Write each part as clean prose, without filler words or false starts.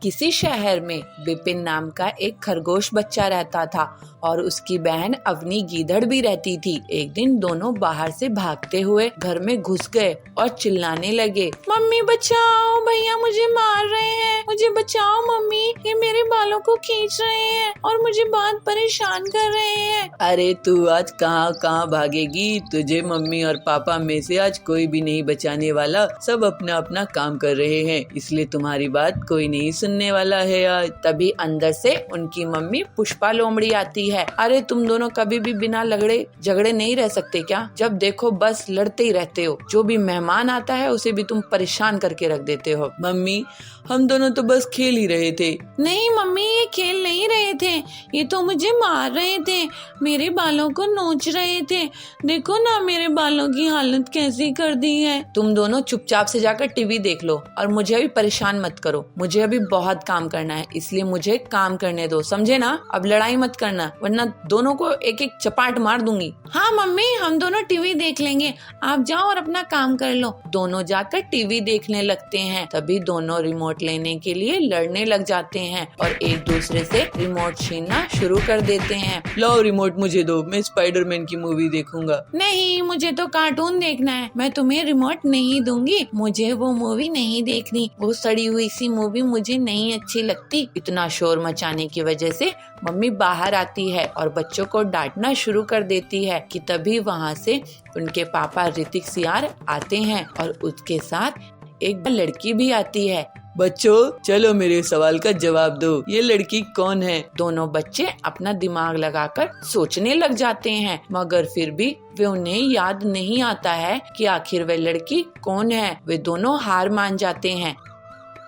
किसी शहर में विपिन नाम का एक खरगोश बच्चा रहता था और उसकी बहन अवनी गीदड़ भी रहती थी। एक दिन दोनों बाहर से भागते हुए घर में घुस गए और चिल्लाने लगे, मम्मी बचाओ, भैया मुझे मार रहे हैं, मुझे बचाओ मम्मी, ये मेरे बालों को खींच रहे हैं और मुझे बहुत परेशान कर रहे हैं। अरे तू आज कहाँ कहाँ भागेगी, तुझे मम्मी और पापा में से आज कोई भी नहीं बचाने वाला, सब अपना अपना काम कर रहे हैं, इसलिए तुम्हारी बात कोई नहीं सुनने वाला है आज। तभी अंदर से उनकी मम्मी पुष्पा लोमड़ी आती है। अरे तुम दोनों कभी भी बिना लड़े झगड़े नहीं रह सकते क्या? जब देखो बस लड़ते ही रहते हो, जो भी मेहमान आता है उसे भी तुम परेशान करके रख देते हो। मम्मी हम दोनों तो बस खेल ही रहे थे। नहीं मम्मी, ये खेल नहीं रहे थे, ये तो मुझे मार रहे थे, मेरे बालों को नोच रहे थे, देखो ना मेरे बालों की हालत कैसी कर दी है। तुम दोनों चुपचाप से जाकर टीवी देख लो और मुझे अभी परेशान मत करो, मुझे अभी बहुत काम करना है, इसलिए मुझे काम करने दो, समझे ना? अब लड़ाई मत करना वरना दोनों को एक एक चपाट मार दूंगी। हाँ मम्मी, हम दोनों टीवी देख लेंगे, आप जाओ और अपना काम कर लो। दोनों जाकर टीवी देखने लगते हैं। तभी दोनों रिमोट लेने के लिए लड़ने लग जाते हैं और एक दूसरे से रिमोट छीनना शुरू कर देते हैं। लो रिमोट मुझे दो, मैं स्पाइडरमैन की मूवी देखूंगा। नहीं, मुझे तो कार्टून देखना है, मैं तुम्हें रिमोट नहीं दूंगी, मुझे वो मूवी नहीं देखनी, वो सड़ी हुई सी मूवी मुझे नहीं अच्छी लगती। इतना शोर मचाने की वजह से मम्मी बाहर आती है और बच्चों को डांटना शुरू कर देती है कि तभी वहाँ से उनके पापा ऋतिक सियार आते हैं और उसके साथ एक लड़की भी आती है। बच्चों चलो मेरे सवाल का जवाब दो, ये लड़की कौन है? दोनों बच्चे अपना दिमाग लगाकर सोचने लग जाते हैं, मगर फिर भी वे उन्हें याद नहीं आता है कि आखिर वह लड़की कौन है। वे दोनों हार मान जाते हैं।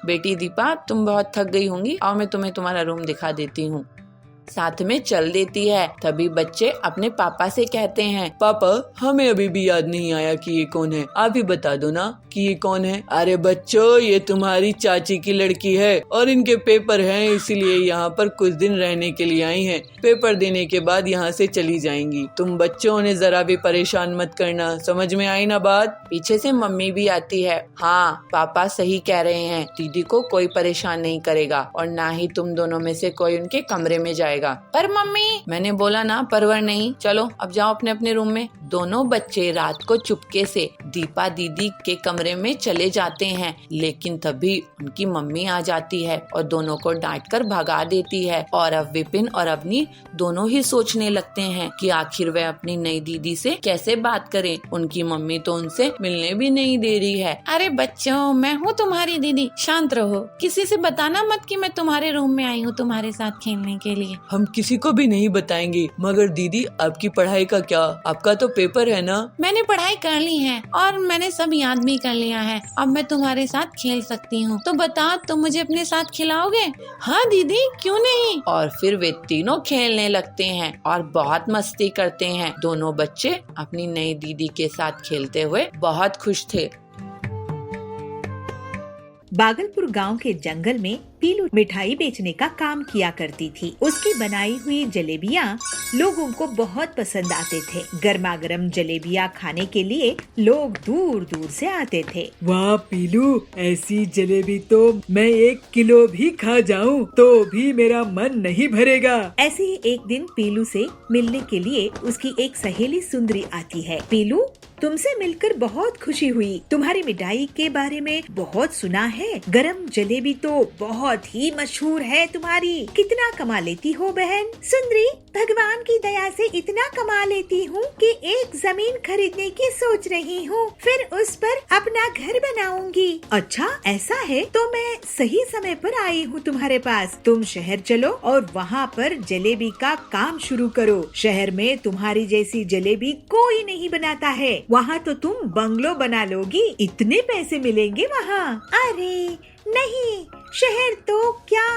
बेटी दीपा, तुम बहुत थक गई होंगी, आओ मैं तुम्हें तुम्हारा रूम दिखा देती हूँ। साथ में चल देती है। तभी बच्चे अपने पापा से कहते हैं, पापा हमें अभी भी याद नहीं आया कि ये कौन है, आप ही बता दो ना कि ये कौन है। अरे बच्चों, ये तुम्हारी चाची की लड़की है और इनके पेपर हैं, इसीलिए यहाँ पर कुछ दिन रहने के लिए आई हैं। पेपर देने के बाद यहाँ से चली जाएंगी। तुम बच्चों ने जरा भी परेशान मत करना, समझ में आई ना बात? पीछे से मम्मी भी आती है। हाँ पापा सही कह रहे हैं, दीदी को कोई परेशान नहीं करेगा और ना ही तुम दोनों में से कोई उनके कमरे में जाएगा। पर मम्मी, मैंने बोला ना परवर नहीं, चलो अब जाओ अपने अपने रूम में। दोनों बच्चे रात को चुपके से दीपा दीदी के कमरे में चले जाते हैं, लेकिन तभी उनकी मम्मी आ जाती है और दोनों को डांट कर भगा देती है। और अब विपिन और अवनी दोनों ही सोचने लगते हैं कि आखिर वह अपनी नई दीदी से कैसे बात करें। उनकी मम्मी तो उनसे मिलने भी नहीं दे रही है। अरे बच्चों, मैं हूँ तुम्हारी दीदी, शांत रहो, किसी से बताना मत कि मैं तुम्हारे रूम में आई हूँ तुम्हारे साथ खेलने के लिए। हम किसी को भी नहीं बताएंगे, मगर दीदी आपकी पढ़ाई का क्या? आपका तो पेपर है ना? मैंने पढ़ाई कर ली है और मैंने सब याद भी कर लिया है, अब मैं तुम्हारे साथ खेल सकती हूँ। तो बताओ, तुम मुझे अपने साथ खिलाओगे? हाँ दीदी, क्यों नहीं। और फिर वे तीनों खेलने लगते हैं और बहुत मस्ती करते हैं। दोनों बच्चे अपनी नई दीदी के साथ खेलते हुए बहुत खुश थे। बागलपुर गांव के जंगल में पीलू मिठाई बेचने का काम किया करती थी। उसकी बनाई हुई जलेबियाँ लोगों को बहुत पसंद आते थे। गर्मा गर्म जलेबियाँ खाने के लिए लोग दूर दूर से आते थे। वाह पीलू, ऐसी जलेबी तो मैं 1 किलो भी खा जाऊं तो भी मेरा मन नहीं भरेगा। ऐसे ही एक दिन पीलू से मिलने के लिए उसकी एक सहेली सुंदरी आती है। पीलू, तुमसे मिलकर बहुत खुशी हुई, तुम्हारी मिठाई के बारे में बहुत सुना है, गरम जलेबी तो बहुत ही मशहूर है तुम्हारी, कितना कमा लेती हो बहन? सुंदरी, भगवान की दया से इतना कमा लेती हूँ कि एक जमीन खरीदने की सोच रही हूँ, फिर उस पर अपना घर बनाऊंगी। अच्छा ऐसा है तो मैं सही समय पर आई हूँ तुम्हारे पास। तुम शहर चलो और वहाँ पर जलेबी का काम शुरू करो। शहर में तुम्हारी जैसी जलेबी कोई नहीं बनाता है। वहाँ तो तुम बंगलो बना लोगी, इतने पैसे मिलेंगे वहाँ। अरे नहीं, शहर तो क्या,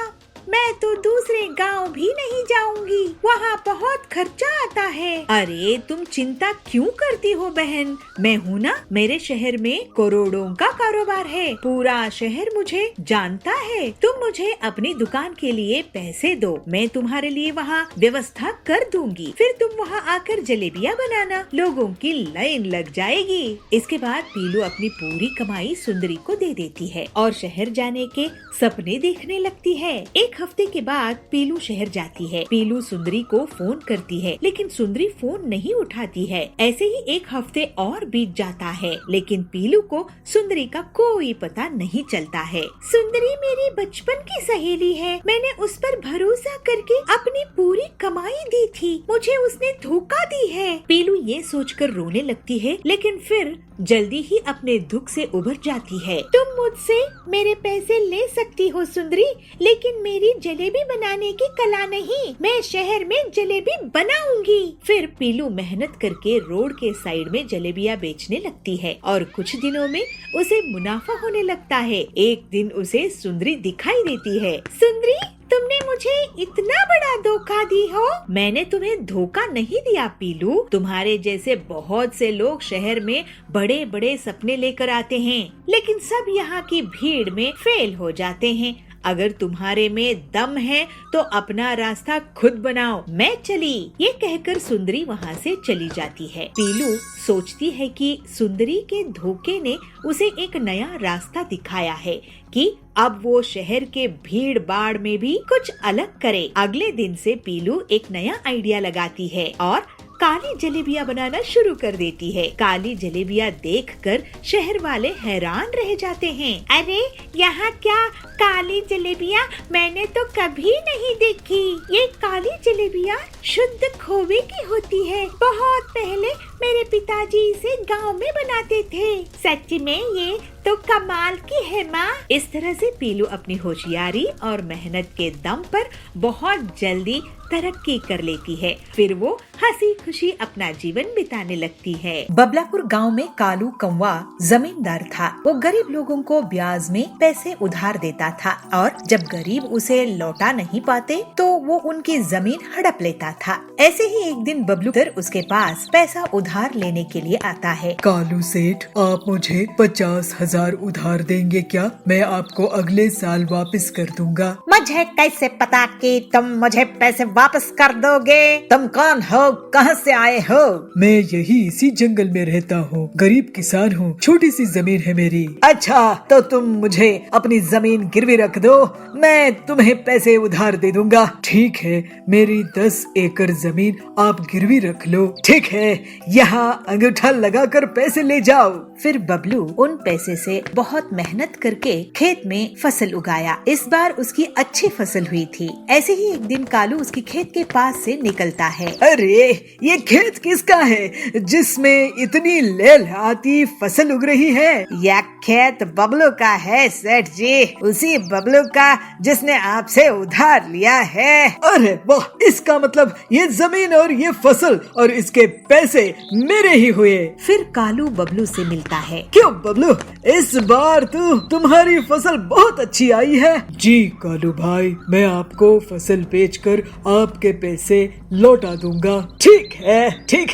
मैं तो दूसरे गांव भी नहीं जाऊंगी, वहाँ बहुत खर्चा आता है। अरे तुम चिंता क्यों करती हो बहन, मैं हूँ ना, मेरे शहर में करोड़ों का कारोबार है, पूरा शहर मुझे जानता है। तुम मुझे अपनी दुकान के लिए पैसे दो, मैं तुम्हारे लिए वहाँ व्यवस्था कर दूंगी, फिर तुम वहाँ आकर जलेबियाँ बनाना, लोगों की लाइन लग जाएगी। इसके बाद पीलू अपनी पूरी कमाई सुंदरी को दे देती है और शहर जाने के सपने देखने लगती है। एक हफ्ते के बाद पीलू शहर जाती है। पीलू सुंदरी को फोन करती है, लेकिन सुंदरी फोन नहीं उठाती है। ऐसे ही एक हफ्ते और बीत जाता है, लेकिन पीलू को सुंदरी का कोई पता नहीं चलता है। सुंदरी मेरी बचपन की सहेली है, मैंने उस पर भरोसा करके अपनी पूरी कमाई दी थी, मुझे उसने धोखा दी है। पीलू ये सोचकर रोने लगती है, लेकिन फिर जल्दी ही अपने दुख से उबर जाती है। तुम मुझसे मेरे पैसे ले सकती हो सुंदरी, लेकिन मेरी जलेबी बनाने की कला नहीं, मैं शहर में जलेबी बनाऊंगी। फिर पीलू मेहनत करके रोड के साइड में जलेबियाँ बेचने लगती है और कुछ दिनों में उसे मुनाफा होने लगता है। एक दिन उसे सुंदरी दिखाई देती है। सुंदरी, तुमने मुझे इतना बड़ा धोखा दी हो। मैंने तुम्हें धोखा नहीं दिया पीलू, तुम्हारे जैसे बहुत से लोग शहर में बड़े बड़े सपने लेकर आते हैं, लेकिन सब यहाँ की भीड़ में फेल हो जाते हैं। अगर तुम्हारे में दम है तो अपना रास्ता खुद बनाओ, मैं चली। ये कहकर सुंदरी वहाँ से चली जाती है। पीलू सोचती है कि सुंदरी के धोखे ने उसे एक नया रास्ता दिखाया है कि अब वो शहर के भीड़ भाड़ में भी कुछ अलग करे। अगले दिन से पीलू एक नया आइडिया लगाती है और काली जलेबियाँ बनाना शुरू कर देती है। काली जलेबियाँ देखकर शहर वाले हैरान रह जाते हैं। अरे यहाँ क्या काली जलेबियाँ, मैंने तो कभी नहीं देखी। ये काली जलेबियाँ शुद्ध खोवे की होती है, बहुत पहले मेरे पिताजी इसे गांव में बनाते थे। सच में ये तो कमाल की है माँ। इस तरह से पीलू अपनी होशियारी और मेहनत के दम पर बहुत जल्दी तरक्की कर लेती है। फिर वो हंसी खुशी अपना जीवन बिताने लगती है। बबलापुर गांव में कालू कौवा जमींदार था। वो गरीब लोगों को ब्याज में पैसे उधार देता था और जब गरीब उसे लौटा नहीं पाते तो वो उनकी जमीन हड़प लेता था। ऐसे ही एक दिन बबलू उसके पास पैसा उधार लेने के लिए आता है। कालू सेठ, आप मुझे 50,000 उधार देंगे क्या? मैं आपको अगले साल वापस कर दूंगा। मुझे कैसे पता कि तुम मुझे पैसे वापस कर दोगे? तुम कौन हो, कहाँ से आए हो? मैं यही इसी जंगल में रहता हूँ, गरीब किसान हूँ, छोटी सी जमीन है मेरी। अच्छा, तो तुम मुझे अपनी जमीन गिरवी रख दो, मैं तुम्हें पैसे उधार दे दूंगा। ठीक है, मेरी 10 एकड़ जमीन आप गिरवी रख लो। ठीक है, यहाँ अंगूठा लगाकर पैसे ले जाओ। फिर बबलू उन पैसे से बहुत मेहनत करके खेत में फसल उगाया। इस बार उसकी अच्छी फसल हुई थी। ऐसे ही एक दिन कालू उसकी खेत के पास से निकलता है। अरे, ये खेत किसका है जिसमें इतनी लहलहाती फसल उग रही है? यह खेत बबलू का है सेठ जी, उसी बबलू का जिसने आपसे उधार लिया है। अरे वाह, इसका मतलब ये जमीन और ये फसल और इसके पैसे मेरे ही हुए। फिर कालू बबलू से मिलता है। क्यों बबलू, इस बार तुम्हारी फसल बहुत अच्छी आई है। जी कालू भाई, मैं आपको फसल बेचकर आपके पैसे लौटा दूंगा। ठीक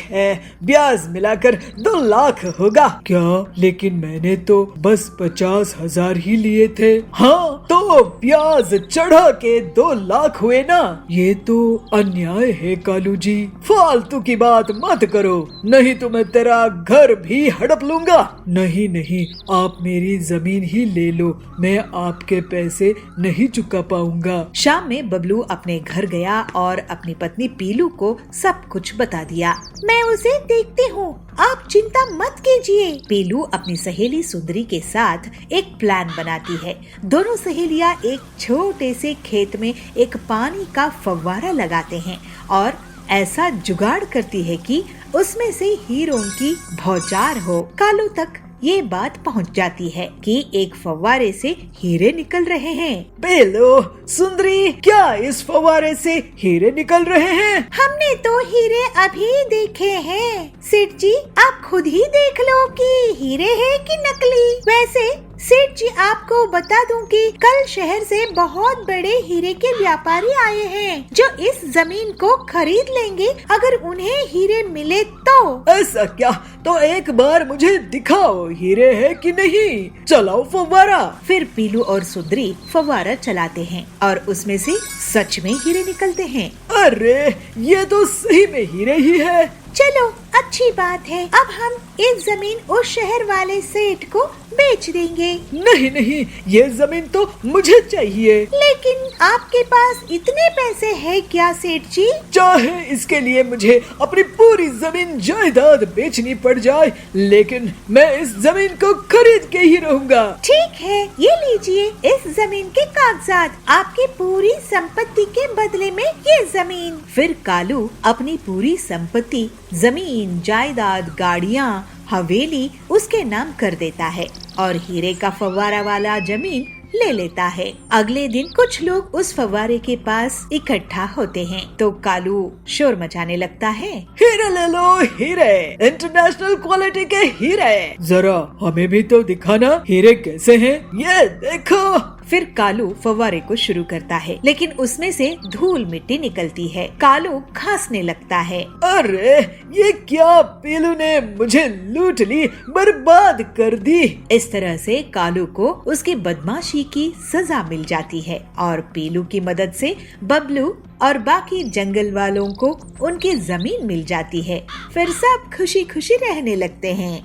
है, ब्याज मिलाकर 2 लाख होगा। क्या? लेकिन मैंने तो बस 50,000 ही लिए थे। हाँ, तो ब्याज चढ़ा के 2 लाख हुए ना। ये तो अन्याय है कालू जी। फालतू की बात मत करो, नहीं तो मैं तेरा घर भी हड़प लूंगा। नहीं, आप मेरी जमीन ही ले लो, मैं आपके पैसे नहीं चुका पाऊंगा। शाम में बबलू अपने घर गया और अपनी पत्नी पीलू को सब कुछ बता दिया। मैं उसे देखती हूँ, आप चिंता मत कीजिए। पीलू अपनी सहेली सुंदरी के साथ एक प्लान बनाती है। दोनों सहेलियाँ एक छोटे से खेत में एक पानी का फव्वारा लगाते हैं और ऐसा जुगाड़ करती है कि उसमें से हीरों की बौछार हो। कालू तक ये बात पहुंच जाती है कि एक फव्वारे से हीरे निकल रहे हैं। पीलू, सुंदरी, क्या इस फव्वारे से हीरे निकल रहे हैं? हमने तो हीरे अभी देखे हैं। सेठ जी, आप खुद ही देख लो कि हीरे है कि नकली। वैसे सेठ जी, आपको बता दूं कि कल शहर से बहुत बड़े हीरे के व्यापारी आए हैं जो इस जमीन को खरीद लेंगे अगर उन्हें हीरे मिले तो। ऐसा क्या? तो एक बार मुझे दिखाओ हीरे है कि नहीं। चलाओ फव्वारा। फिर पीलू और सुंदरी फव्वारा चलाते हैं और उसमें से सच में हीरे निकलते हैं। अरे ये तो सही में हीरे ही है। चलो, अच्छी बात है। अब हम इस जमीन उस शहर वाले सेठ को बेच देंगे। नहीं नहीं, ये जमीन तो मुझे चाहिए। लेकिन आपके पास इतने पैसे हैं क्या सेठ जी? चाहे इसके लिए मुझे अपनी पूरी जमीन जायदाद बेचनी पड़ जाए, लेकिन मैं इस जमीन को खरीद के ही रहूंगा। ठीक है, ये लीजिए इस जमीन के कागजात, आपकी पूरी संपत्ति के बदले में ये जमीन। फिर कालू अपनी पूरी संपत्ति, जमीन, जायदाद, गाड़ियाँ, हवेली उसके नाम कर देता है और हीरे का फव्वारा वाला जमीन ले लेता है। अगले दिन कुछ लोग उस फव्वारे के पास इकट्ठा होते हैं तो कालू शोर मचाने लगता है। हीरे ले लो, हीरे, इंटरनेशनल क्वालिटी के हीरे। जरा हमें भी तो दिखाना हीरे कैसे हैं। ये देखो। फिर कालू फव्वारे को शुरू करता है, लेकिन उसमें से धूल मिट्टी निकलती है। कालू खांसने लगता है। अरे ये क्या? पीलू ने मुझे लूट ली, बर्बाद कर दी। इस तरह से कालू को उसकी बदमाशी की सजा मिल जाती है और पीलू की मदद से बबलू और बाकी जंगल वालों को उनकी जमीन मिल जाती है। फिर सब खुशी खुशी रहने लगते हैं।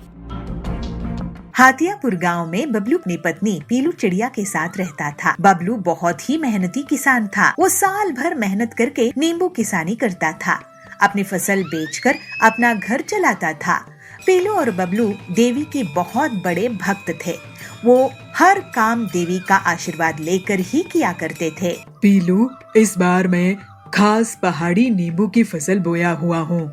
हातियापुर गांव में बबलू अपनी पत्नी पीलू चिड़िया के साथ रहता था। बबलू बहुत ही मेहनती किसान था। वो साल भर मेहनत करके नींबू किसानी करता था। अपनी फसल बेचकर अपना घर चलाता था। पीलू और बबलू देवी के बहुत बड़े भक्त थे। वो हर काम देवी का आशीर्वाद लेकर ही किया करते थे। पीलू, इस बार मैं खास पहाड़ी नींबू की फसल बोया हुआ हूँ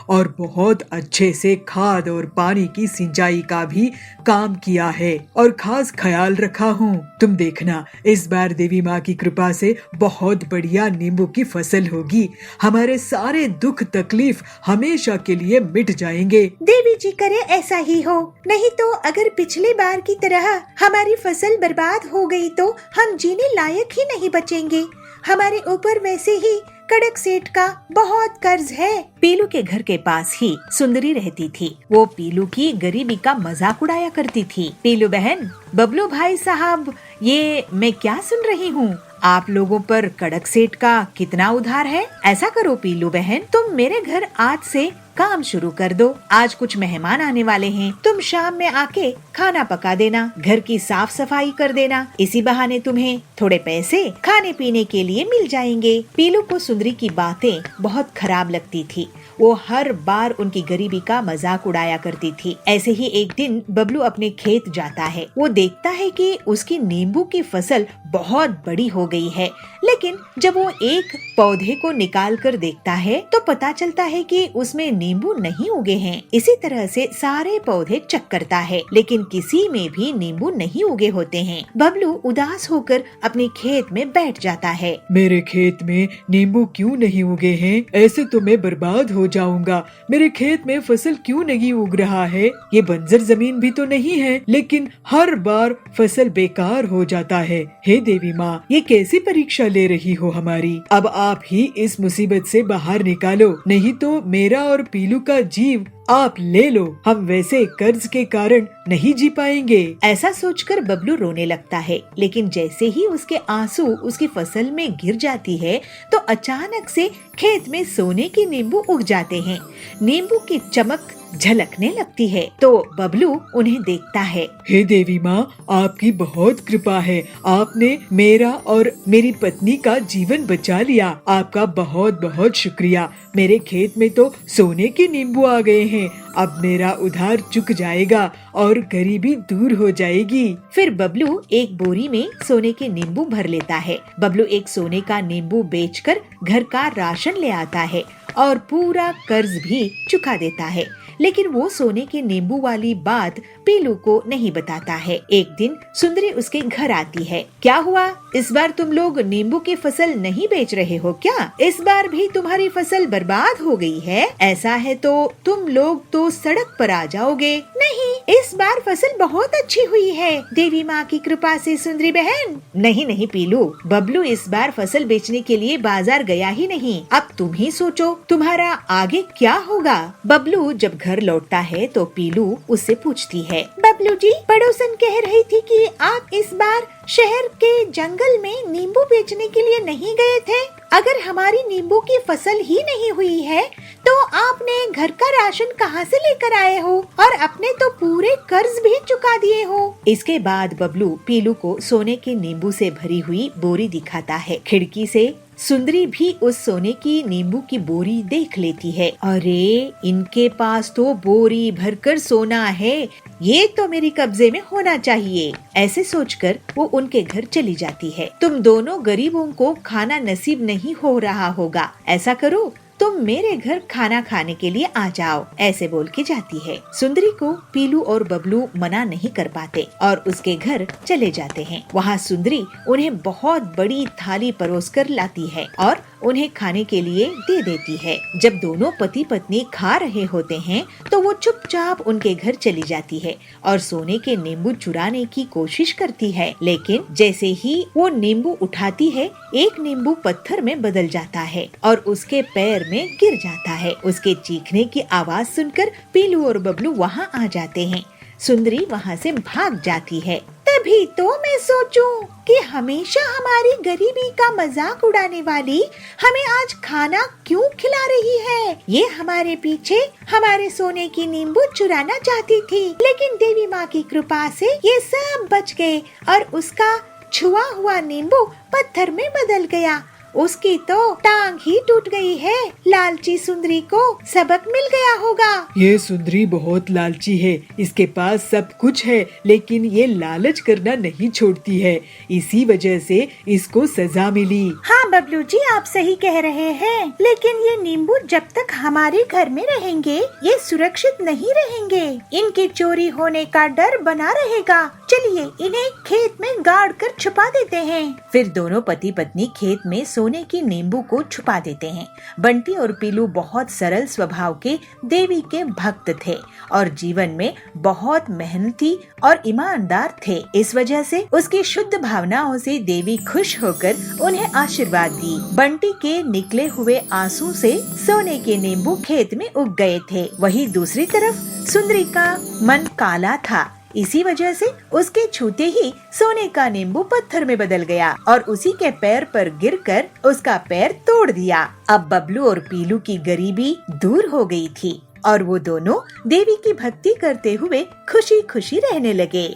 और बहुत अच्छे से खाद और पानी की सिंचाई का भी काम किया है और खास ख्याल रखा हूँ। तुम देखना, इस बार देवी माँ की कृपा से बहुत बढ़िया नींबू की फसल होगी। हमारे सारे दुख तकलीफ हमेशा के लिए मिट जाएंगे। देवी जी करे ऐसा ही हो, नहीं तो अगर पिछली बार की तरह हमारी फसल बर्बाद हो गई तो हम जीने लायक ही नहीं बचेंगे। हमारे ऊपर वैसे ही कड़क सेठ का बहुत कर्ज है। पीलू के घर के पास ही सुंदरी रहती थी। वो पीलू की गरीबी का मजाक उड़ाया करती थी। पीलू बहन, बबलू भाई साहब, ये मैं क्या सुन रही हूँ? आप लोगों पर कड़क सेठ का कितना उधार है। ऐसा करो पीलू बहन, तुम मेरे घर आज से काम शुरू कर दो। आज कुछ मेहमान आने वाले हैं। तुम शाम में आके खाना पका देना, घर की साफ सफाई कर देना। इसी बहाने तुम्हें थोड़े पैसे खाने पीने के लिए मिल जाएंगे। पीलू को सुंदरी की बातें बहुत खराब लगती थी। वो हर बार उनकी गरीबी का मजाक उड़ाया करती थी। ऐसे ही एक दिन बबलू अपने खेत जाता है। वो देखता है कि उसकी नींबू की फसल बहुत बड़ी हो गई है, लेकिन जब वो एक पौधे को निकाल कर देखता है तो पता चलता है कि उसमें नींबू नहीं उगे हैं। इसी तरह से सारे पौधे चेक करता है, लेकिन किसी में भी नींबू नहीं उगे होते हैं। बबलू उदास होकर अपने खेत में बैठ जाता है। मेरे खेत में नींबू क्यों नहीं उगे हैं? ऐसे तो मैं बर्बाद हो जाऊंगा। मेरे खेत में फसल क्यों नहीं उग रहा है? ये बंजर जमीन भी तो नहीं है, लेकिन हर बार फसल बेकार हो जाता है। हे देवी माँ, ये कैसी परीक्षा ले रही हो हमारी? अब आप ही इस मुसीबत से बाहर निकालो, नहीं तो मेरा और पीलू का जीव आप ले लो। हम वैसे कर्ज के कारण नहीं जी पाएंगे। ऐसा सोचकर बबलू रोने लगता है, लेकिन जैसे ही उसके आंसू उसकी फसल में गिर जाती है तो अचानक से खेत में सोने की नींबू उग जाते हैं। नींबू की चमक झलकने लगती है तो बबलू उन्हें देखता है। हे देवी माँ, आपकी बहुत कृपा है। आपने मेरा और मेरी पत्नी का जीवन बचा लिया। आपका बहुत बहुत शुक्रिया। मेरे खेत में तो सोने के नींबू आ गए हैं। अब मेरा उधार चुक जाएगा और गरीबी दूर हो जाएगी। फिर बबलू एक बोरी में सोने के नींबू भर लेता है। बबलू एक सोने का नींबू बेचकर घर का राशन ले आता है और पूरा कर्ज भी चुका देता है। लेकिन वो सोने के नींबू वाली बात पीलू को नहीं बताता है। एक दिन सुंदरी उसके घर आती है। क्या हुआ, इस बार तुम लोग नींबू की फसल नहीं बेच रहे हो क्या? इस बार भी तुम्हारी फसल बर्बाद हो गई है? ऐसा है तो तुम लोग तो सड़क पर आ जाओगे। नहीं, इस बार फसल बहुत अच्छी हुई है, देवी माँ की कृपा से सुंदरी बहन। नहीं नहीं पीलू, बबलू इस बार फसल बेचने के लिए बाजार गया ही नहीं। अब तुम ही सोचो तुम्हारा आगे क्या होगा। बबलू जब घर लौटता है तो पीलू उससे पूछती है, बबलू जी, पड़ोसन कह रही थी कि आप इस बार शहर के जंगल में नींबू बेचने के लिए नहीं गए थे। अगर हमारी नींबू की फसल ही नहीं हुई है तो आपने घर का राशन कहाँ से लेकर आए हो और अपने तो पूरे कर्ज भी चुका दिए हो। इसके बाद बबलू पीलू को सोने के नींबू से भरी हुई बोरी दिखाता है। खिड़की से सुंदरी भी उस सोने की नींबू की बोरी देख लेती है। अरे, इनके पास तो बोरी भरकर सोना है, ये तो मेरे कब्जे में होना चाहिए। ऐसे सोचकर वो उनके घर चली जाती है। तुम दोनों गरीबों को खाना नसीब नहीं हो रहा होगा, ऐसा करो तुम मेरे घर खाना खाने के लिए आ जाओ, ऐसे बोल के जाती है। सुंदरी को पीलू और बबलू मना नहीं कर पाते और उसके घर चले जाते हैं। वहाँ सुंदरी उन्हें बहुत बड़ी थाली परोस कर लाती है और उन्हें खाने के लिए दे देती है। जब दोनों पति पत्नी खा रहे होते हैं तो वो चुपचाप उनके घर चली जाती है और सोने के नींबू चुराने की कोशिश करती है। लेकिन जैसे ही वो नींबू उठाती है, एक नींबू पत्थर में बदल जाता है और उसके पैर में गिर जाता है। उसके चीखने की आवाज सुनकर पीलू और बबलू वहाँ आ जाते हैं। सुंदरी वहाँ से भाग जाती है। तभी तो मैं सोचूं कि हमेशा हमारी गरीबी का मजाक उड़ाने वाली हमें आज खाना क्यों खिला रही है। ये हमारे पीछे हमारे सोने की नींबू चुराना चाहती थी, लेकिन देवी माँ की कृपा से ये सब बच गए और उसका छुआ हुआ नींबू पत्थर में बदल गया। उसकी तो टांग ही टूट गई है। लालची सुंदरी को सबक मिल गया होगा। ये सुंदरी बहुत लालची है, इसके पास सब कुछ है लेकिन ये लालच करना नहीं छोड़ती है, इसी वजह से इसको सजा मिली। हाँ बबलू जी, आप सही कह रहे हैं, लेकिन ये नींबू जब तक हमारे घर में रहेंगे ये सुरक्षित नहीं रहेंगे। इनके चोरी होने का डर बना रहेगा। चलिए इन्हें खेत में गाड़ कर छुपा देते हैं। फिर दोनों पति पत्नी खेत में सोने की नींबू को छुपा देते हैं। बंटी और पीलू बहुत सरल स्वभाव के देवी के भक्त थे और जीवन में बहुत मेहनती और ईमानदार थे। इस वजह से उसकी शुद्ध भावनाओं से देवी खुश होकर उन्हें आशीर्वाद दी। बंटी के निकले हुए आंसू से सोने के नींबू खेत में उग गए थे। वहीं दूसरी तरफ सुंदरी का मन काला था, इसी वजह से उसके छूते ही सोने का नींबू पत्थर में बदल गया और उसी के पैर पर गिरकर उसका पैर तोड़ दिया। अब बबलू और पीलू की गरीबी दूर हो गई थी और वो दोनों देवी की भक्ति करते हुए खुशी खुशी रहने लगे।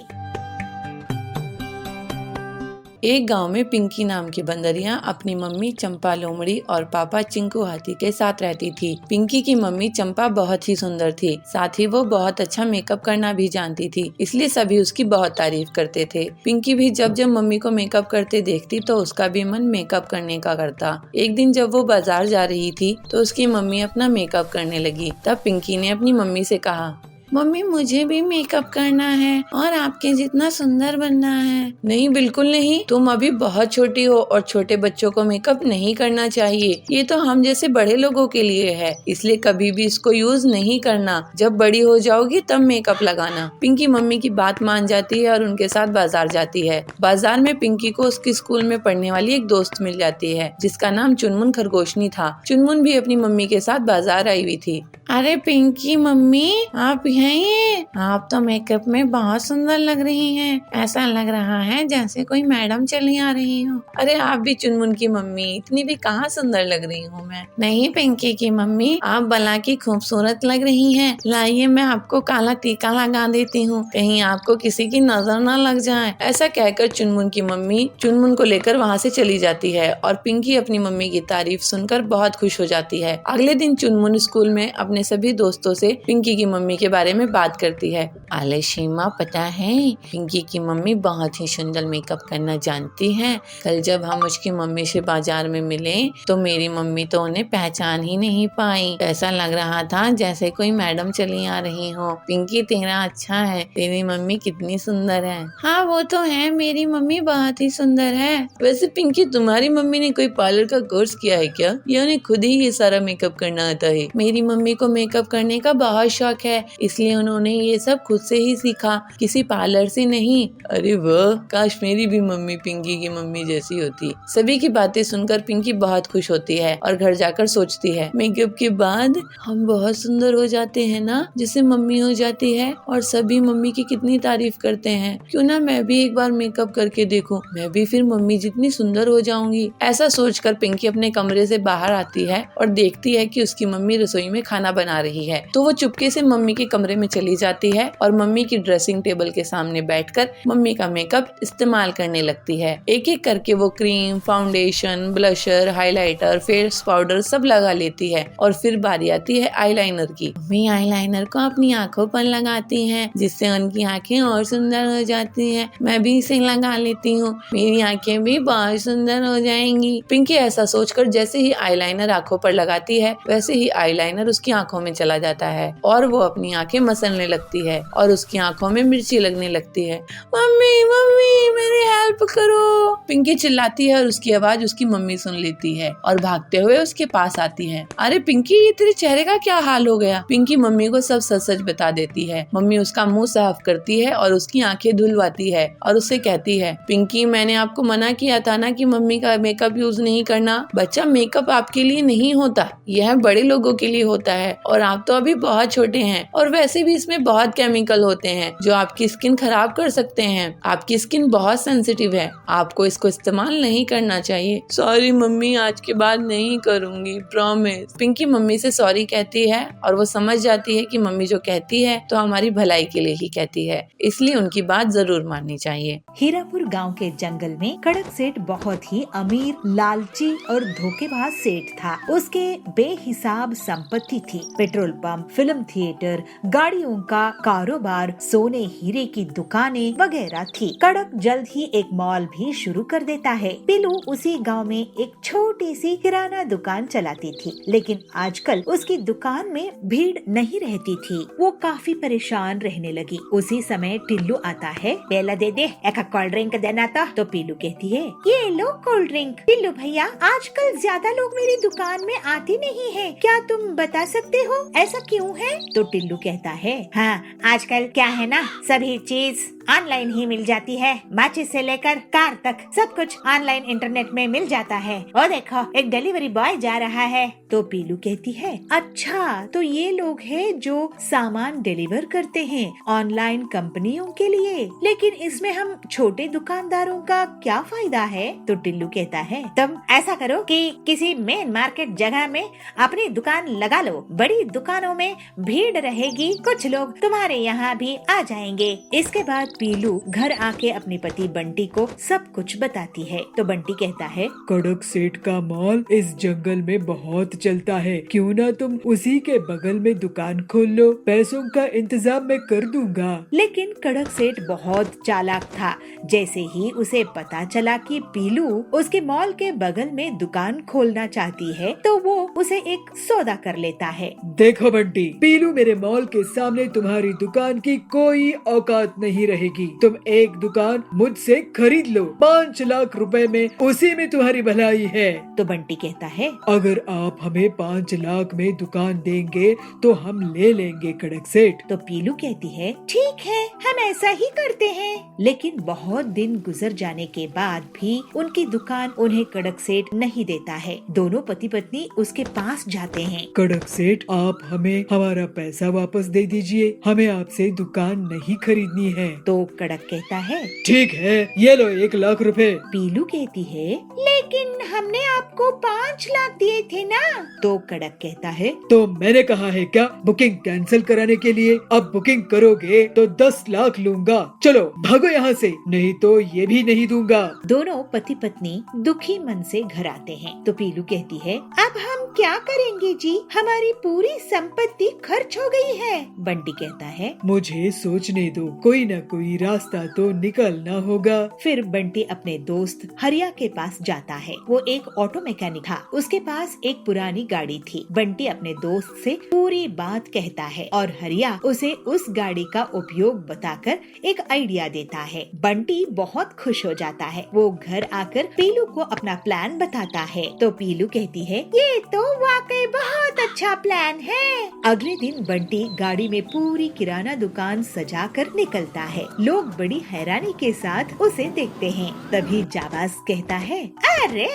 एक गांव में पिंकी नाम की बंदरिया अपनी मम्मी चंपा लोमड़ी और पापा चिंकू हाथी के साथ रहती थी। पिंकी की मम्मी चंपा बहुत ही सुंदर थी, साथ ही वो बहुत अच्छा मेकअप करना भी जानती थी, इसलिए सभी उसकी बहुत तारीफ करते थे। पिंकी भी जब जब मम्मी को मेकअप करते देखती तो उसका भी मन मेकअप करने का करता। एक दिन जब वो बाजार जा रही थी तो उसकी मम्मी अपना मेकअप करने लगी। तब पिंकी ने अपनी मम्मी से कहा, मम्मी मुझे भी मेकअप करना है और आपके जितना सुंदर बनना है। नहीं, बिल्कुल नहीं, तुम अभी बहुत छोटी हो और छोटे बच्चों को मेकअप नहीं करना चाहिए। ये तो हम जैसे बड़े लोगों के लिए है, इसलिए कभी भी इसको यूज नहीं करना। जब बड़ी हो जाओगी तब मेकअप लगाना। पिंकी मम्मी की बात मान जाती है और उनके साथ बाजार जाती है। बाजार में पिंकी को उसकी स्कूल में पढ़ने वाली एक दोस्त मिल जाती है जिसका नाम चुनमुन खरगोशनी था। चुनमुन भी अपनी मम्मी के साथ बाजार आई हुई थी। अरे पिंकी मम्मी, आप हैं? आप तो मेकअप में बहुत सुंदर लग रही हैं। ऐसा लग रहा है जैसे कोई मैडम चली आ रही हो। अरे आप भी चुनमुन की मम्मी, इतनी भी कहाँ सुंदर लग रही हूँ मैं। नहीं पिंकी की मम्मी, आप भला की खूबसूरत लग रही हैं। लाइए मैं आपको काला टीका लगा देती हूँ, कहीं आपको किसी की नजर न लग जाए। ऐसा कहकर चुनमुन की मम्मी चुनमुन को लेकर वहाँ से चली जाती है और पिंकी अपनी मम्मी की तारीफ सुनकर बहुत खुश हो जाती है। अगले दिन चुनमुन स्कूल में अपने सभी दोस्तों से पिंकी की मम्मी के बारे बारे में बात करती है। अरे सीमा, पता है पिंकी की मम्मी बहुत ही सुंदर मेकअप करना जानती है। कल जब हम उसकी मम्मी से बाजार में मिले तो मेरी मम्मी तो उन्हें पहचान ही नहीं पाई। ऐसा लग रहा था जैसे कोई मैडम चली आ रही हो। पिंकी तेरा अच्छा है, तेरी मम्मी कितनी सुंदर है। हाँ वो तो है, मेरी मम्मी बहुत ही सुंदर है। वैसे पिंकी, तुम्हारी मम्मी ने कोई पार्लर का कोर्स किया है क्या, या उन्हें खुद ही ये सारा मेकअप करना आता है? मेरी मम्मी को मेकअप करने का बहुत शौक है, इसलिए उन्होंने ये सब खुद से ही सीखा, किसी पार्लर से नहीं। अरे वाह, काश मेरी भी मम्मी पिंकी की मम्मी जैसी होती। सभी की बातें सुनकर पिंकी बहुत खुश होती है और घर जाकर सोचती है, मेकअप के बाद हम बहुत सुंदर हो जाते हैं ना, जैसे मम्मी हो जाती है और सभी मम्मी की कितनी तारीफ करते हैं। क्यों ना मैं भी एक बार मेकअप करके देखूं, मैं भी फिर मम्मी जितनी सुंदर हो जाऊंगी। ऐसा सोचकर पिंकी अपने कमरे से बाहर आती है और देखती है कि उसकी मम्मी रसोई में खाना बना रही है। तो वो चुपके से मम्मी के कमरे में चली जाती है और मम्मी की ड्रेसिंग टेबल के सामने बैठकर मम्मी का मेकअप इस्तेमाल करने लगती है। एक एक करके वो cream, foundation, blusher, highlighter, face powder सब लगा लेती है और फिर बारी आती है आईलाइनर की। मम्मी आईलाइनर को अपनी आंखों पर लगाती है, जिससे उनकी आंखें और सुंदर हो जाती हैं। मैं भी इसे लगा लेती हूँ, मेरी आंखें भी बहुत सुंदर हो जाएंगी। पिंकी ऐसा सोचकर जैसे ही आईलाइनर आंखों पर लगाती है, वैसे ही आईलाइनर उसकी आंखों में चला जाता है और वो अपनी आंखें मसलने लगती है और उसकी आंखों में मिर्ची लगने लगती है। मम्मी मम्मी मेरी हेल्प करो, पिंकी चिल्लाती है और उसकी आवाज उसकी मम्मी सुन लेती है और भागते हुए उसके पास आती है। अरे पिंकी, ये तेरे चेहरे का क्या हाल हो गया? पिंकी मम्मी को सब सच सच बता देती है। मम्मी उसका मुंह साफ करती है और उसकी आंखें धुलवाती है और उससे कहती है, पिंकी मैंने आपको मना किया था ना कि मम्मी का मेकअप यूज नहीं करना। बच्चा, मेकअप आपके लिए नहीं होता, यह बड़े लोगों के लिए होता है और आप तो अभी बहुत छोटे हैं और वैसे भी इसमें बहुत केमिकल होते हैं जो आपकी स्किन खराब कर सकते हैं। आपकी स्किन बहुत सेंसिटिव है, आपको इसको इस्तेमाल नहीं करना चाहिए। सॉरी मम्मी, आज के बाद नहीं करूंगी, प्रॉमिस। पिंकी मम्मी से सॉरी कहती है और वो समझ जाती है कि मम्मी जो कहती है तो हमारी भलाई के लिए ही कहती है, इसलिए उनकी बात जरूर माननी चाहिए। हीरापुर गांव के जंगल में कड़क सेठ बहुत ही अमीर, लालची और धोखेबाज सेठ था। उसके बेहिसाब संपत्ति थी, पेट्रोल पंप, फिल्म थिएटर, गाड़ियों का कारोबार, सोने हीरे की दुकानें वगैरह थी। कड़क जल्द ही एक मॉल भी शुरू कर देता है। पीलू उसी गांव में एक छोटी सी किराना दुकान चलाती थी, लेकिन आजकल उसकी दुकान में भीड़ नहीं रहती थी। वो काफी परेशान रहने लगी। उसी समय टिल्लू आता है। पेला दे दे, एक कोल्ड ड्रिंक देना तो पीलू कहती है, ये लो कोल्ड ड्रिंक। टिल्लू भैया, आजकल ज्यादा लोग मेरी दुकान में आते नहीं हैं, क्या तुम बता सकते हो ऐसा क्यों है? तो टिल्लू कहता है, हाँ आजकल क्या है ना, सभी चीज ऑनलाइन ही मिल जाती है। माचिस से लेकर कार तक सब कुछ ऑनलाइन इंटरनेट में मिल जाता है। और देखो, एक डिलीवरी बॉय जा रहा है। तो पीलू कहती है, अच्छा तो ये लोग हैं जो सामान डिलीवर करते हैं ऑनलाइन कंपनियों के लिए, लेकिन इसमें हम छोटे दुकानदारों का क्या फायदा है? तो टिल्लू कहता है, तुम ऐसा करो कि किसी मेन मार्केट जगह में अपनी दुकान लगा लो, बड़ी दुकानों में भीड़ रहेगी, कुछ लोग तुम्हारे यहाँ भी आ जाएंगे। इसके बाद पीलू घर आके अपने पति बंटी को सब कुछ बताती है। तो बंटी कहता है, कड़क सेठ का मॉल इस जंगल में बहुत चलता है, क्यों ना तुम उसी के बगल में दुकान खोल लो, पैसों का इंतजाम मैं कर दूंगा। लेकिन कड़क सेठ बहुत चालाक था। जैसे ही उसे पता चला कि पीलू उसके मॉल के बगल में दुकान खोलना चाहती है, तो वो उसे एक सौदा कर लेता है। देखो बंटी, पीलू मेरे मॉल के सामने तुम्हारी दुकान की कोई औकात नहीं रहेगी। तुम एक दुकान मुझसे खरीद लो, 5 लाख रुपए में, उसी में तुम्हारी भलाई है। तो बंटी कहता है, अगर आप हमें 5 लाख में दुकान देंगे तो हम ले लेंगे कड़क सेठ। तो पीलू कहती है, ठीक है हम ऐसा ही करते हैं। लेकिन बहुत दिन गुजर जाने के बाद भी उनकी दुकान उन्हें कड़क सेठ नहीं देता है। दोनों पति पत्नी उसके पास जाते हैं। कड़क सेठ, आप हमें हमारा पैसा वापस दे दीजिए, हमें आपसे दुकान नहीं खरीदनी है। तो कड़क कहता है, ठीक है, ये लो 1 लाख रुपए। पीलू कहती है, लेकिन हमने आपको 5 लाख दिए थे ना। तो कड़क कहता है, तो मैंने कहा है क्या बुकिंग कैंसिल कराने के लिए? अब बुकिंग करोगे तो 10 लाख लूंगा। चलो भागो यहाँ से, नहीं तो ये भी नहीं दूंगा। दोनों पति पत्नी दुखी मन से घर आते हैं। तो पीलू कहती है, अब हम क्या करेंगे जी? हमारी पूरी संपत्ति खर्च हो गई है। बंटी कहता है। मुझे सोचने दो, कोई न कोई रास्ता तो निकलना होगा। फिर बंटी अपने दोस्त हरिया के पास जाता है। वो एक ऑटो मैकेनिक था। उसके पास एक पुरानी गाड़ी थी। बंटी अपने दोस्त से पूरी बात कहता है और हरिया उसे उस गाड़ी का उपयोग बताकर एक आइडिया देता है। बंटी बहुत खुश हो जाता है। वो घर आकर पीलू को अपना प्लान बताता है तो पीलू कहती है, ये तो वाकई बहुत अच्छा प्लान है। अगले दिन बंटी गाड़ी में पूरी किराना दुकान सजाकर निकलता है। लोग बड़ी हैरानी के साथ उसे देखते हैं। तभी जाबाज कहता है, अरे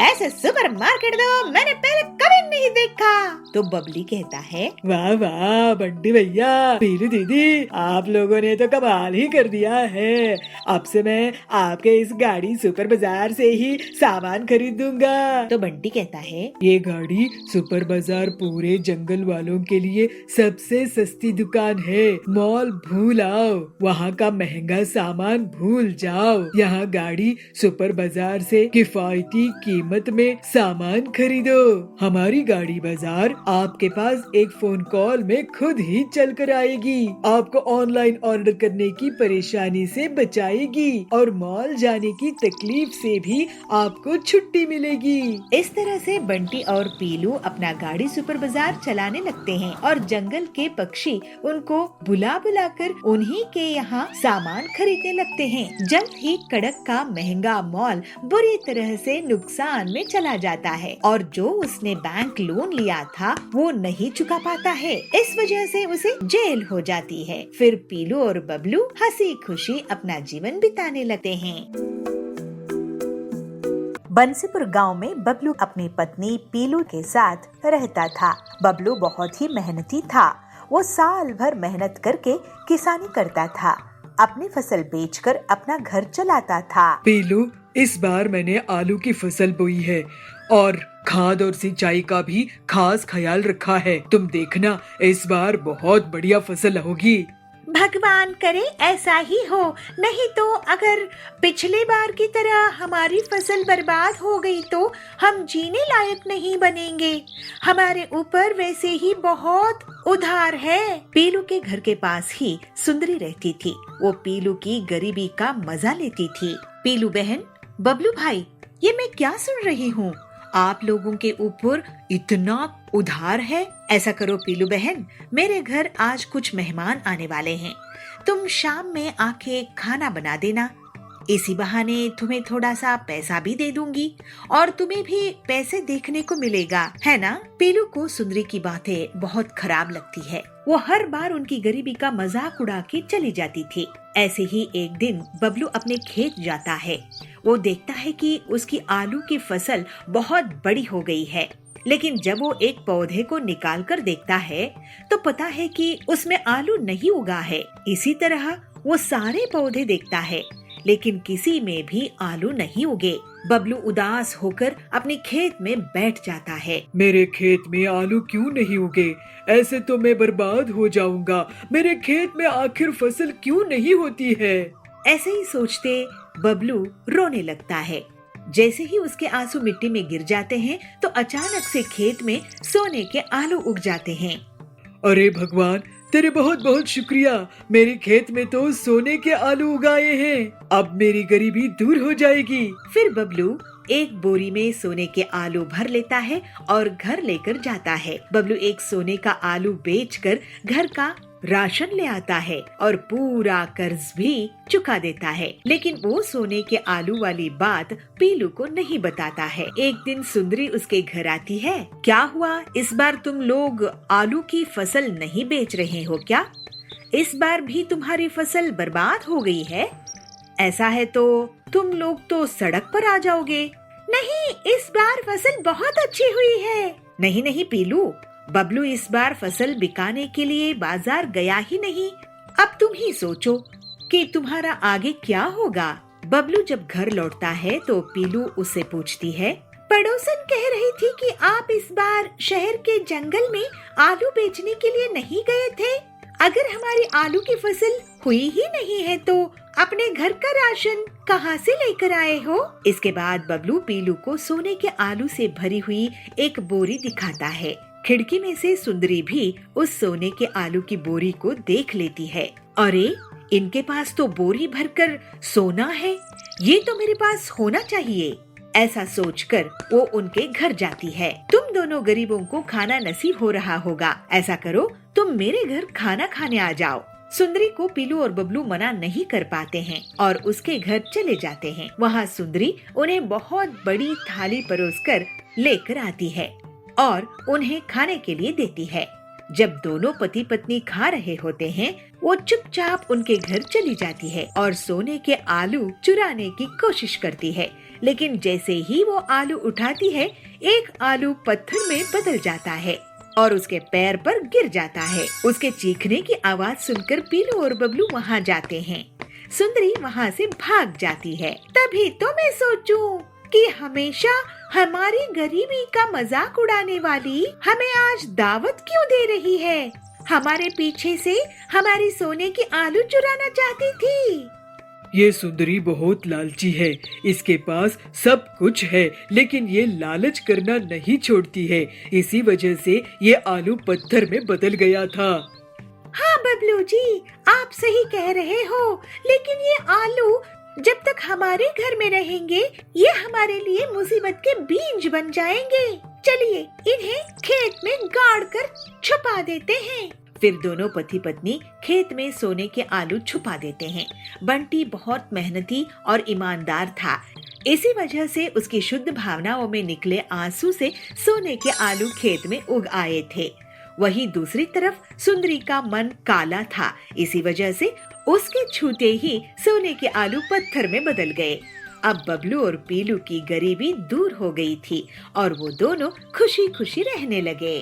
ऐसे सुपरमार्केट तो मैंने पहले कभी नहीं देखा। तो बबली कहता है, वाह वाह बंटी भैया, पीलू दीदी, आप लोगों ने तो कमाल ही कर दिया है। अब से मैं आपके इस गाड़ी सुपर बाजार से ही सामान खरीदूंगा। तो बंटी कहता है, ये गाड़ी सुपर बाजार पूरे जंगल वालों के लिए सबसे सस्ती दुकान है। मॉल भूल आओ, वहाँ का महंगा सामान भूल जाओ। यहाँ गाड़ी सुपर बाजार से किफायती कीमत में सामान खरीदो। हमारी गाड़ी बाजार आपके पास एक फोन कॉल में खुद ही चल कर आएगी। आपको ऑनलाइन ऑर्डर करने की परेशानी से बचाएगी और मॉल जाने की तकलीफ से भी आपको छुट्टी मिलेगी। इस तरह से बंटी और पीलू अपना गाड़ी सुपर बाजार चलाने लगते हैं और जंगल के पक्षी उनको बुला बुलाकर उन्हीं के यहाँ सामान खरीदने लगते हैं। जल्द ही कड़क का महंगा मॉल बुरी तरह से नुकसान में चला जाता है और जो उसने बैंक लोन लिया था वो नहीं चुका पाता है। इस वजह से उसे जेल हो जाती है। फिर पीलू और बबलू हंसी खुशी अपना जीवन बिताने लगते हैं। बंसीपुर गांव में बबलू अपनी पत्नी पीलू के साथ रहता था। बबलू बहुत ही मेहनती था। वो साल भर मेहनत करके किसानी करता था। अपनी फसल बेचकर अपना घर चलाता था। पीलू, इस बार मैंने आलू की फसल बोई है और खाद और सिंचाई का भी खास ख्याल रखा है। तुम देखना, इस बार बहुत बढ़िया फसल होगी। भगवान करे ऐसा ही हो, नहीं तो अगर पिछले बार की तरह हमारी फसल बर्बाद हो गई तो हम जीने लायक नहीं बनेंगे। हमारे ऊपर वैसे ही बहुत उधार है। पीलू के घर के पास ही सुंदरी रहती थी। वो पीलू की गरीबी का मजा लेती थी। पीलू बहन, बबलू भाई, ये मैं क्या सुन रही हूँ? आप लोगों के ऊपर इतना उधार है। ऐसा करो पीलू बहन, मेरे घर आज कुछ मेहमान आने वाले हैं। तुम शाम में आके खाना बना देना। इसी बहाने तुम्हें थोड़ा सा पैसा भी दे दूंगी और तुम्हें भी पैसे देखने को मिलेगा, है ना? पीलू को सुंदरी की बातें बहुत खराब लगती है। वो हर बार उनकी गरीबी का मजाक उड़ा के चली जाती थी। ऐसे ही एक दिन बबलू अपने खेत जाता है। वो देखता है कि उसकी आलू की फसल बहुत बड़ी हो गई है, लेकिन जब वो एक पौधे को निकाल कर देखता है तो पता है कि उसमें आलू नहीं उगा है। इसी तरह वो सारे पौधे देखता है, लेकिन किसी में भी आलू नहीं उगे। बबलू उदास होकर अपने खेत में बैठ जाता है। मेरे खेत में आलू क्यों नहीं उगे? ऐसे तो मैं बर्बाद हो जाऊंगा। मेरे खेत में आखिर फसल क्यों नहीं होती है? ऐसे ही सोचते बबलू रोने लगता है। जैसे ही उसके आंसू मिट्टी में गिर जाते हैं तो अचानक से खेत में सोने के आलू उग जाते हैं। अरे भगवान, तेरे बहुत बहुत शुक्रिया। मेरे खेत में तो सोने के आलू उगाए हैं। अब मेरी गरीबी दूर हो जाएगी। फिर बबलू एक बोरी में सोने के आलू भर लेता है और घर लेकर जाता है। बबलू एक सोने का आलू बेचकर घर का राशन ले आता है और पूरा कर्ज भी चुका देता है। लेकिन वो सोने के आलू वाली बात पीलू को नहीं बताता है। एक दिन सुंदरी उसके घर आती है। क्या हुआ, इस बार तुम लोग आलू की फसल नहीं बेच रहे हो क्या? इस बार भी तुम्हारी फसल बर्बाद हो गई है? ऐसा है तो तुम लोग तो सड़क पर आ जाओगे। नहीं, इस बार फसल बहुत अच्छी हुई है। नहीं नहीं पीलू, बबलू इस बार फसल बिकाने के लिए बाजार गया ही नहीं। अब तुम ही सोचो कि तुम्हारा आगे क्या होगा। बबलू जब घर लौटता है तो पीलू उससे पूछती है, पड़ोसन कह रही थी कि आप इस बार शहर के जंगल में आलू बेचने के लिए नहीं गए थे। अगर हमारी आलू की फसल हुई ही नहीं है तो अपने घर का राशन कहाँ से लेकर आए हो? इसके बाद बबलू पीलू को सोने के आलू से भरी हुई एक बोरी दिखाता है। खिड़की में से सुंदरी भी उस सोने के आलू की बोरी को देख लेती है। अरे, इनके पास तो बोरी भरकर सोना है, ये तो मेरे पास होना चाहिए। ऐसा सोचकर वो उनके घर जाती है। तुम दोनों गरीबों को खाना नसीब हो रहा होगा, ऐसा करो तुम मेरे घर खाना खाने आ जाओ। सुंदरी को पीलू और बबलू मना नहीं कर पाते हैं और उसके घर चले जाते हैं। वहाँ सुंदरी उन्हें बहुत बड़ी थाली परोसकर लेकर आती है और उन्हें खाने के लिए देती है। जब दोनों पति पत्नी खा रहे होते हैं, वो चुपचाप उनके घर चली जाती है और सोने के आलू चुराने की कोशिश करती है। लेकिन जैसे ही वो आलू उठाती है, एक आलू पत्थर में बदल जाता है और उसके पैर पर गिर जाता है। उसके चीखने की आवाज सुनकर पीलू और बबलू वहाँ जाते हैं। सुंदरी वहाँ से भाग जाती है। तभी तो मैं सोचूं कि हमेशा हमारी गरीबी का मजाक उड़ाने वाली हमें आज दावत क्यों दे रही है? हमारे पीछे से हमारी सोने की आलू चुराना चाहती थी। ये सुंदरी बहुत लालची है, इसके पास सब कुछ है, लेकिन ये लालच करना नहीं छोड़ती है। इसी वजह से ये आलू पत्थर में बदल गया था। हाँ बबलू जी, आप सही कह रहे हो, लेकिन ये आलू जब तक हमारे घर में रहेंगे, ये हमारे लिए मुसीबत के बीज बन जाएंगे। चलिए इन्हें खेत में गाड़ कर छुपा देते हैं। फिर दोनों पति पत्नी खेत में सोने के आलू छुपा देते हैं। बंटी बहुत मेहनती और ईमानदार था, इसी वजह से उसकी शुद्ध भावनाओं में निकले आंसू से सोने के आलू खेत में उग आए थे। वहीं दूसरी तरफ सुंदरी का मन काला था, इसी वजह से उसके छूते ही सोने के आलू पत्थर में बदल गए। अब बबलू और पीलू की गरीबी दूर हो गई थी और वो दोनों खुशी खुशी रहने लगे।